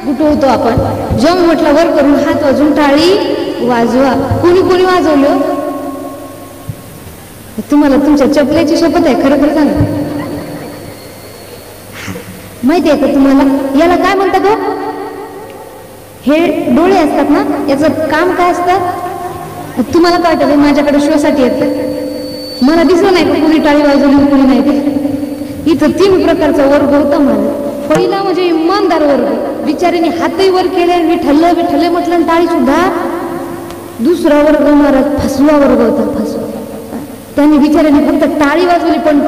गुटवतो आपण. जेव्हा मी म्हटलं वर करून हात वाजून टाळी वाजवा, कोणी कोणी वाजवलं? तुम्हाला तुमच्या चपल्याची शपथ आहे, खरं खरं सांगा. माहिती आहे का तुम्हाला याला काय म्हणतात? हे डोळे असतात ना, याचं काम काय असतं? तुम्हाला काय वाटतं माझ्याकडे शोसाठी येत? मला दिसलं नाही का कोणी टाळी वाजवली कोणी नाही ते? इथं 3 प्रकारचा वर्ग होता मला. पहिला म्हणजे इमानदार वर्ग, बिचारीने हातही वर केले, विठ्ठल विठ्ठल म्हटलं टाळी सुद्धा. दुसरा वर्ग महाराज फसवा वर्ग होता, फसवा. त्यांनी बिचाऱ्याने फक्त टाळी वाजवली, पण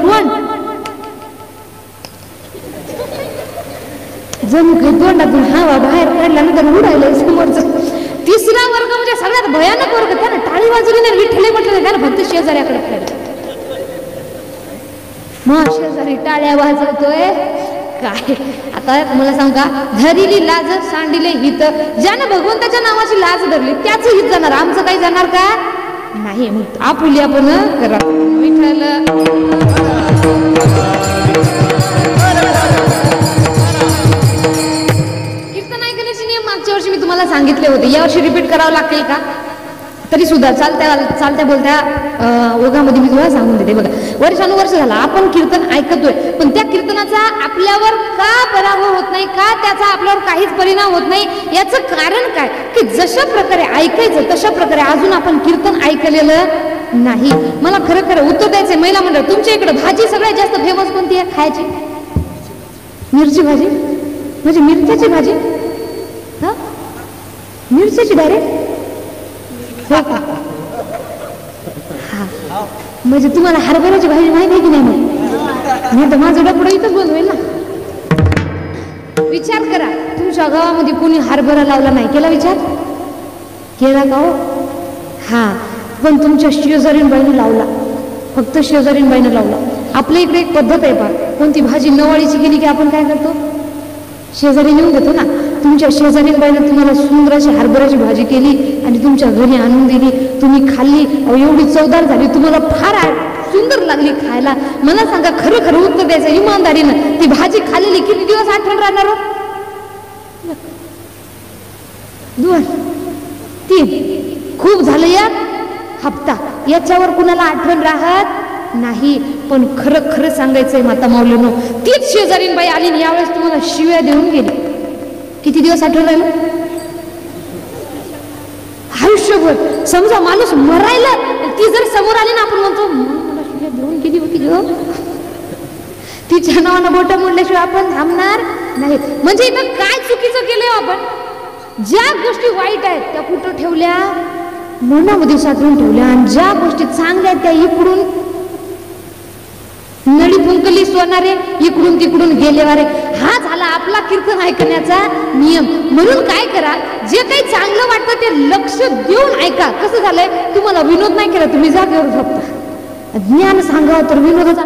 जणू काही तोंडातून हवा बाहेर काढल्यानंतर उडायला समोरचं. तिसरा वर्ग म्हणजे सगळ्यात भयानक वर्ग, त्यानं टाळी वाजवली नाही, विठ्ठल म्हटलं त्यानं फक्त शेजाऱ्याकडे फिरलं. मग शेजारी टाळ्या वाजवतोय काय? आता मला सांगा, धरिली लाज सांडिले हित, ज्यानं भगवंताच्या नावाची लाज धरली त्याचं हित जाणार, आमचं काही जाणार का नाही. मग आपुली आपण करा विठ्ठल. कीर्तन ऐकण्याचे नियम मागच्या वर्षी मी तुम्हाला सांगितले होते, यावर्षी रिपीट करावं लागेल का? तरी सुद्धा चालत्या बोलत्या ओघामध्ये मी तुम्हाला सांगून देते. बघा, वर्षानुवर्ष झाला आपण कीर्तन ऐकतोय, पण त्या कीर्तनाचा आपल्यावर का पराभव होत नाही, का त्याचा आपल्यावर काहीच परिणाम होत नाही? याचं कारण काय? की जशा प्रकारे ऐकायचं तशा प्रकारे अजून आपण कीर्तन ऐकलेलं नाही. मला खरं खरं उत्तर द्यायचंय. महिला मंडळ, तुमच्या इकडे भाजी सगळ्यात जास्त फेमस कोणती आहे खायची? मिरची भाजी, म्हणजे मिरच्याची भाजी. हा, मिरच्याची डायरेक्ट. हो का? हा, म्हणजे तुम्हाला हरभऱ्याची भाजी माहिती आहे की नाही? मग मी तर माझं डबडं इथंच बंद होईल ना. विचार करा, तुमच्या गावामध्ये कोणी हरभरा लावला नाही, केला विचार? केला का हो? हा, पण तुमच्या शेजारीन बाईने लावला, फक्त शेजारीन बाईने लावला. आपल्या इकडे एक पद्धत आहे पहा, कोणती भाजी नवाळीची केली की आपण काय करतो? शेजारी नेऊन देतो ना. तुमच्या शेजारीन बाईने तुम्हाला सुंदर अशी हरभऱ्याची भाजी केली आणि तुमच्या घरी आणून दिली, तुम्ही खाल्ली, एवढी चवदार झाली, तुम्हाला फार सुंदर लागली खायला. मला सांगा, खरं खरं उत्तर द्यायचं इमानदारीनं, ती भाजी खाल्लेली किती दिवस आठवण राहणार? 2 3 खूप झालं 1 हप्ता, याच्यावर कुणाला आठवण राहत नाही. पण खरं खरं सांगायचंय माता माऊलीनो, तीच शेजारीन बाई आली आणि यावेळेस तुम्हाला शिव्या देऊन गेली. किती दिवस आठवण राहिलं? आयुष्यभर. समजा माणूस मरायला, ती जर समोर आली ना, आपण म्हणतो मला शिव्या देऊन गेली होती ग. तिच्या नावानं बोट मोडल्याशिवाय आपण थांबणार नाही. म्हणजे इथं काय चुकीचं केलंय आपण? ज्या गोष्टी वाईट आहेत त्या कुठं ठेवल्या? मनामध्ये साठवून ठेवल्या. आणि ज्या गोष्टी चांगल्या आहेत त्या इकडून नळी फुंकली सोनारे, इकडून तिकडून गेले वारे. हा झाला आपला कीर्तन ऐकण्याचा नियम. म्हणून काय करा, जे काही चांगलं वाटतं ते लक्ष देऊन ऐका. कसं झालंय, तुम्हाला विनोद नाही केला, तुम्ही जागेवर झोपता. ज्ञान सांगावं तर विनोदाचा